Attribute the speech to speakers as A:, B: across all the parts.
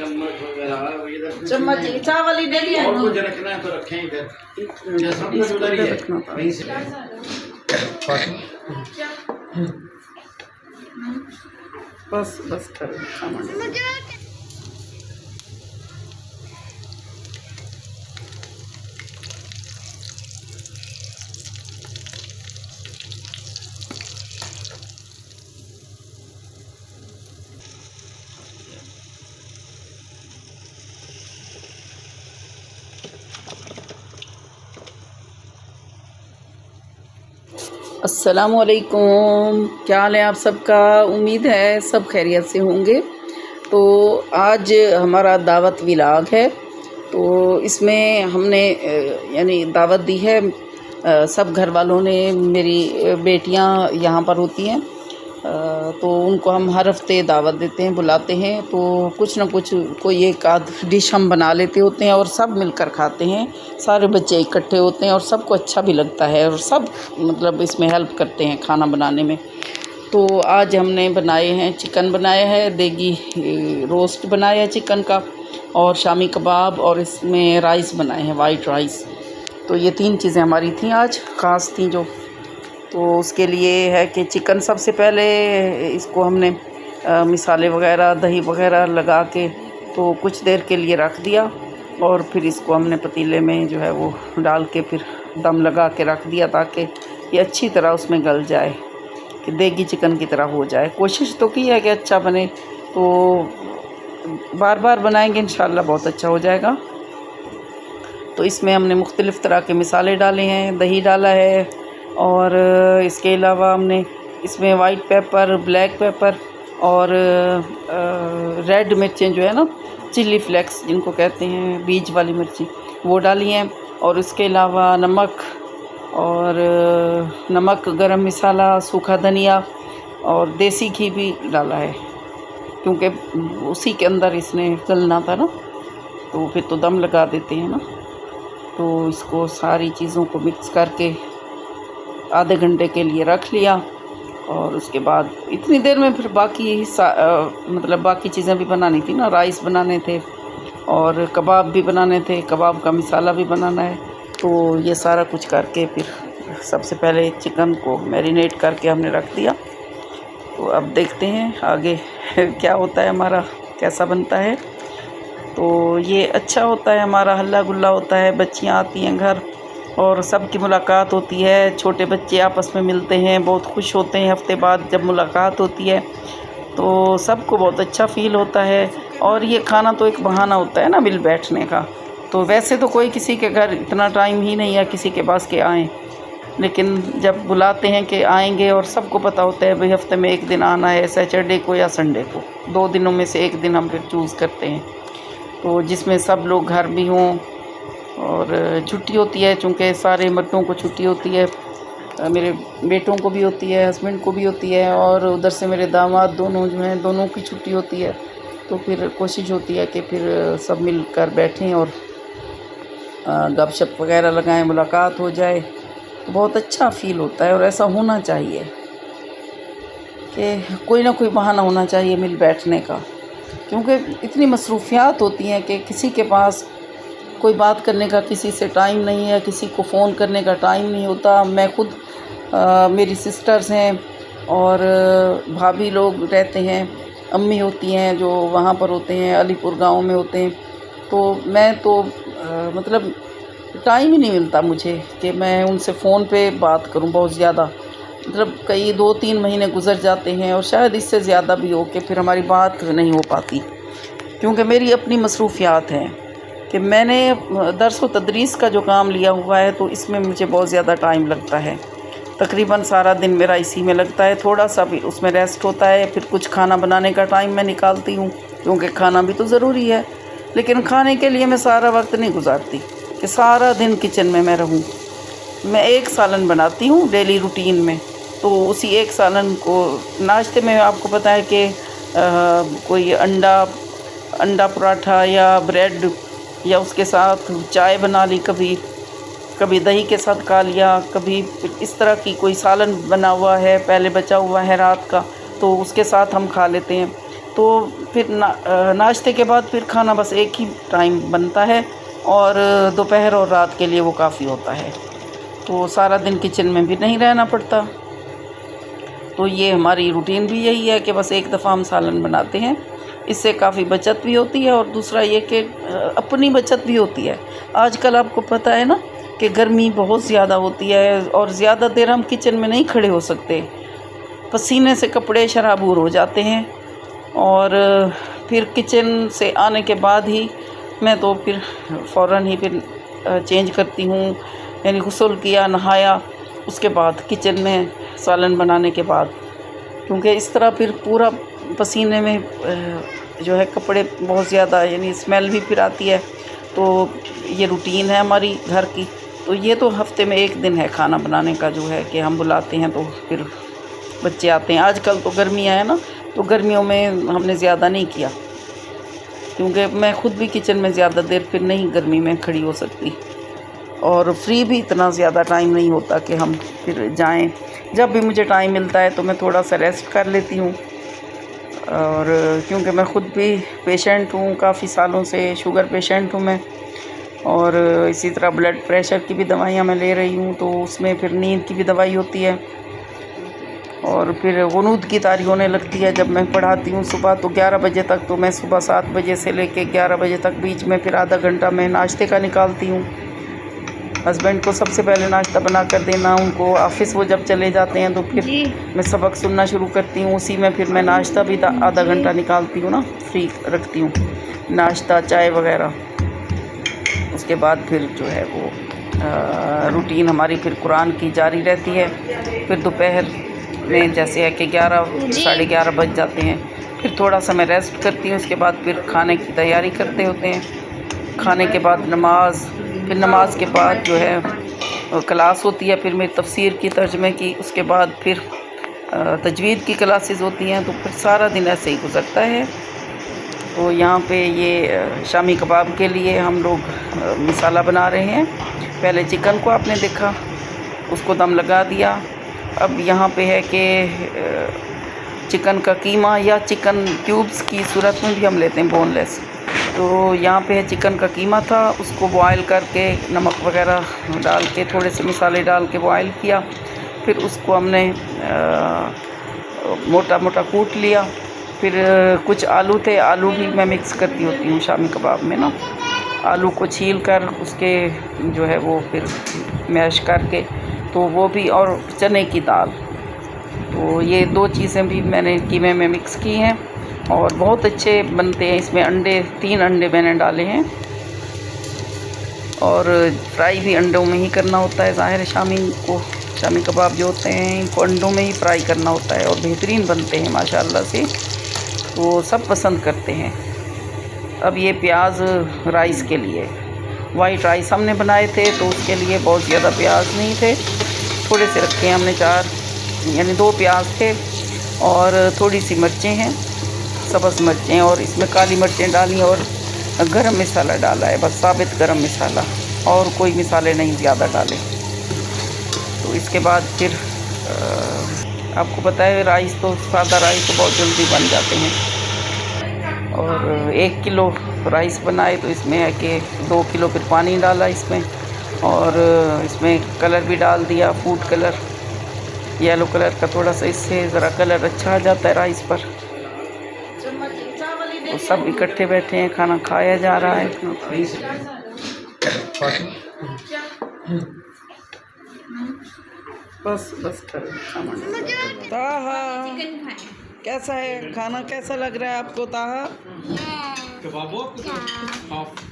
A: चम्मच वगैरह इधर
B: चम्मच चावल ही डेली है
A: और कुछ रखना है तो रखें इधर, ये सब कुछ उधर ही है वहीं से।
B: बस बस करो। अस्सलामुअलैकुम, क्या हाल है आप सबका। उम्मीद है सब खैरियत से होंगे। तो आज हमारा दावत विलाग है, तो इसमें हमने यानी दावत दी है। सब घर वालों ने, मेरी बेटियां यहाँ पर होती हैं, तो उनको हम हर हफ्ते दावत देते हैं, बुलाते हैं। तो कुछ ना कुछ कोई एक आध डिश हम बना लेते होते हैं और सब मिलकर खाते हैं। सारे बच्चे इकट्ठे होते हैं और सबको अच्छा भी लगता है और सब मतलब इसमें हेल्प करते हैं खाना बनाने में। तो आज हमने बनाए हैं, चिकन बनाया है, देगी रोस्ट बनाया है चिकन का, और शामी कबाब, और इसमें राइस बनाए हैं, वाइट राइस। तो ये 3 चीज़ें हमारी थी आज ख़ास थी जो। तो उसके लिए है कि चिकन सबसे पहले इसको हमने मसाले वगैरह, दही वगैरह लगा के तो कुछ देर के लिए रख दिया, और फिर इसको हमने पतीले में जो है वो डाल के फिर दम लगा के रख दिया, ताकि ये अच्छी तरह उसमें गल जाए, कि देगी चिकन की तरह हो जाए। कोशिश तो की है कि अच्छा बने, तो बार बार बनाएंगे इंशाल्लाह बहुत अच्छा हो जाएगा। तो इसमें हमने मुख्तलिफ़ तरह के मसाले डाले हैं, दही डाला है, और इसके अलावा हमने इसमें वाइट पेपर, ब्लैक पेपर और रेड मिर्चें जो है ना, चिली फ्लेक्स जिनको कहते हैं, बीज वाली मिर्ची, वो डाली हैं। और इसके अलावा नमक, और नमक, गरम मसाला, सूखा धनिया और देसी घी भी डाला है, क्योंकि उसी के अंदर इसने गलना था ना, तो फिर तो दम लगा देते हैं ना। तो इसको सारी चीज़ों को मिक्स करके आधे घंटे के लिए रख लिया, और उसके बाद इतनी देर में फिर बाकी मतलब बाकी चीज़ें भी बनानी थी ना, राइस बनाने थे और कबाब भी बनाने थे, कबाब का मसाला भी बनाना है। तो ये सारा कुछ करके फिर सबसे पहले चिकन को मैरिनेट करके हमने रख दिया। तो अब देखते हैं आगे क्या होता है, हमारा कैसा बनता है। तो ये अच्छा होता है, हमारा हल्ला गुल्ला होता है, बच्चियाँ आती हैं घर और सबकी मुलाकात होती है, छोटे बच्चे आपस में मिलते हैं, बहुत खुश होते हैं हफ्ते बाद जब मुलाकात होती है, तो सबको बहुत अच्छा फ़ील होता है। और ये खाना तो एक बहाना होता है ना मिल बैठने का। तो वैसे तो कोई किसी के घर इतना टाइम ही नहीं है किसी के पास के आएँ, लेकिन जब बुलाते हैं कि आएंगे, और सबको पता होता है भाई हफ्ते में एक दिन आना है, सैटरडे को या संडे को, 2 दिनों में से एक दिन हम फिर चूज़ करते हैं, तो जिसमें सब लोग घर भी हों और छुट्टी होती है, चूँकि सारे मर्दों को छुट्टी होती है, मेरे बेटों को भी होती है, हस्बैंड को भी होती है, और उधर से मेरे दामाद दोनों जो हैं, दोनों की छुट्टी होती है। तो फिर कोशिश होती है कि फिर सब मिलकर बैठें और गपशप वगैरह लगाएं, मुलाकात हो जाए, तो बहुत अच्छा फ़ील होता है। और ऐसा होना चाहिए कि कोई ना कोई बहाना होना चाहिए मिल बैठने का, क्योंकि इतनी मसरूफियात होती हैं कि किसी के पास कोई बात करने का किसी से टाइम नहीं है, किसी को फ़ोन करने का टाइम नहीं होता। मैं खुद मेरी सिस्टर्स हैं और भाभी लोग रहते हैं, अम्मी होती हैं जो वहाँ पर होते हैं, अलीपुर गांव में होते हैं। तो मैं तो मतलब टाइम ही नहीं मिलता मुझे कि मैं उनसे फ़ोन पे बात करूं बहुत ज़्यादा। मतलब कई 2-3 महीने गुज़र जाते हैं, और शायद इससे ज़्यादा भी हो, कि फिर हमारी बात नहीं हो पाती, क्योंकि मेरी अपनी मसरूफियात हैं कि मैंने दर्स व तदरीस का जो काम लिया हुआ है, तो इसमें मुझे बहुत ज़्यादा टाइम लगता है। तकरीबन सारा दिन मेरा इसी में लगता है, थोड़ा सा भी उसमें रेस्ट होता है। फिर कुछ खाना बनाने का टाइम मैं निकालती हूँ, क्योंकि खाना भी तो ज़रूरी है, लेकिन खाने के लिए मैं सारा वक्त नहीं गुजारती कि सारा दिन किचन में मैं रहूँ। मैं एक सालन बनाती हूँ डेली रूटीन में, तो उसी एक सालन को नाश्ते में आपको पता है कि कोई अंडा पराठा या ब्रेड, या उसके साथ चाय बना ली, कभी दही के साथ खा लिया, कभी इस तरह की कोई सालन बना हुआ है, पहले बचा हुआ है रात का, तो उसके साथ हम खा लेते हैं। तो फिर नाश्ते के बाद फिर खाना बस एक ही टाइम बनता है और दोपहर और रात के लिए वो काफ़ी होता है, तो सारा दिन किचन में भी नहीं रहना पड़ता। तो ये हमारी रूटीन भी यही है कि बस एक दफ़ा हम सालन बनाते हैं, इससे काफ़ी बचत भी होती है और दूसरा ये कि अपनी बचत भी होती है। आजकल आपको पता है ना कि गर्मी बहुत ज़्यादा होती है और ज़्यादा देर हम किचन में नहीं खड़े हो सकते, पसीने से कपड़े शराबूर हो जाते हैं। और फिर किचन से आने के बाद ही मैं तो फिर फ़ौरन ही फिर चेंज करती हूँ, यानी गुस्ल किया, नहाया, उसके बाद किचन में सालन बनाने के बाद, क्योंकि इस तरह फिर पूरा पसीने में जो है कपड़े बहुत ज़्यादा यानी स्मेल भी फिर आती है। तो ये रूटीन है हमारी घर की। तो ये तो हफ्ते में एक दिन है खाना बनाने का, जो है कि हम बुलाते हैं तो फिर बच्चे आते हैं। आजकल तो गर्मियाँ हैं ना, तो गर्मियों में हमने ज़्यादा नहीं किया, क्योंकि मैं ख़ुद भी किचन में ज़्यादा देर फिर नहीं गर्मी में खड़ी हो सकती और फ्री भी इतना ज़्यादा टाइम नहीं होता कि हम फिर जाएं। जब भी मुझे टाइम मिलता है तो मैं थोड़ा सा रेस्ट कर लेती हूँ। और क्योंकि मैं ख़ुद भी पेशेंट हूँ, काफ़ी सालों से शुगर पेशेंट हूँ मैं, और इसी तरह ब्लड प्रेशर की भी दवाइयाँ मैं ले रही हूँ, तो उसमें फिर नींद की भी दवाई होती है। और फिर गुनूद की तारी होने लगती है जब मैं पढ़ाती हूँ सुबह, तो 11 बजे तक, तो मैं सुबह 7 बजे से लेके 11 बजे तक बीच में फिर आधा घंटा मैं नाश्ते का निकालती हूँ। हस्बैंड को सबसे पहले नाश्ता बना कर देना, उनको ऑफ़िस वो जब चले जाते हैं तो फिर मैं सबक सुनना शुरू करती हूँ। उसी में फिर मैं नाश्ता भी आधा घंटा निकालती हूँ ना, फ्री रखती हूँ, नाश्ता चाय वगैरह। उसके बाद फिर जो है वो रूटीन हमारी फिर कुरान की जारी रहती है। फिर दोपहर में जैसे है कि 11 साढ़े 11 बज जाते हैं, फिर थोड़ा सा मैं रेस्ट करती हूँ। उसके बाद फिर खाने की तैयारी करते होते हैं। खाने के बाद नमाज, फिर नमाज के बाद जो है क्लास होती है, फिर मेरी तफसीर की तर्जमे की, उसके बाद फिर तजवीद की क्लासेस होती हैं। तो फिर सारा दिन ऐसे ही गुजरता है। तो यहाँ पे ये शामी कबाब के लिए हम लोग मसाला बना रहे हैं। पहले चिकन को आपने देखा, उसको दम लगा दिया। अब यहाँ पे है कि चिकन का कीमा या चिकन क्यूब्स की सूरत में भी हम लेते हैं, बोनलेस। तो यहाँ पे है चिकन का कीमा था, उसको बॉयल करके नमक वगैरह डाल के, थोड़े से मसाले डाल के बॉयल किया। फिर उसको हमने मोटा मोटा कूट लिया। फिर कुछ आलू थे, आलू भी मैं मिक्स करती होती हूँ शामी कबाब में ना। आलू को छील कर उसके जो है वो फिर मैश करके, तो वो भी, और चने की दाल, तो ये 2 चीज़ें भी मैंने कीमे में मिक्स की हैं और बहुत अच्छे बनते हैं। इसमें अंडे, 3 अंडे मैंने डाले हैं, और फ्राई भी अंडों में ही करना होता है। ज़ाहिर शामी कबाब जो होते हैं इनको अंडों में ही फ्राई करना होता है और बेहतरीन बनते हैं माशाल्लाह से, तो सब पसंद करते हैं। अब ये प्याज राइस के लिए, वाइट राइस हमने बनाए थे तो उसके लिए बहुत ज़्यादा प्याज नहीं थे, थोड़े से रखे हैं हमने, 4 यानी 2 प्याज थे, और थोड़ी सी मिर्चें हैं, सब्ज़ मिर्चें, और इसमें काली मिर्चें डाली और गरम मसाला डाला है, बस साबित गरम मसाला, और कोई मसाले नहीं ज़्यादा डाले। तो इसके बाद फिर आपको पता है राइस तो, सादा राइस तो बहुत जल्दी बन जाते हैं। और 1 किलो राइस बनाए तो इसमें है कि 2 किलो फिर पानी डाला इसमें, और इसमें कलर भी डाल दिया, फूड कलर, येलो कलर का थोड़ा सा, इससे ज़रा कलर अच्छा आ जाता है राइस पर। तो सब इकट्ठे बैठे हैं, खाना खाया जा रहा है। बस करो। ताहा, कैसा है खाना, कैसा लग रहा है आपको ताहा?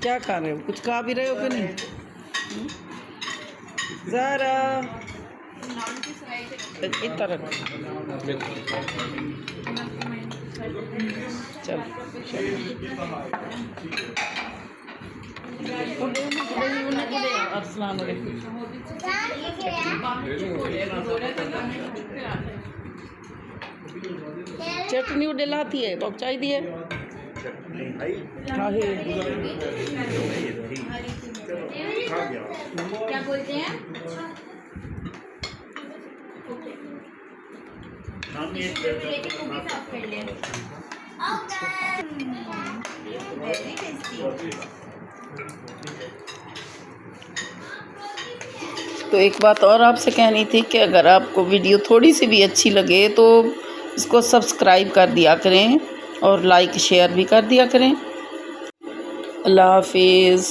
B: क्या खा रहे हो, कुछ खा भी रहे हो कि नहीं? ज़रा इतना चल अस्सलाम वालेकुम। चटनी उड़ेलाती है, पहुँचाई दिए। हाँ
C: क्या बोलते हैं? Very tasty.
B: तो एक बात और आपसे कहनी थी कि अगर आपको वीडियो थोड़ी सी भी अच्छी लगे तो इसको सब्सक्राइब कर दिया करें और लाइक शेयर भी कर दिया करें। अल्लाह हाफिज़।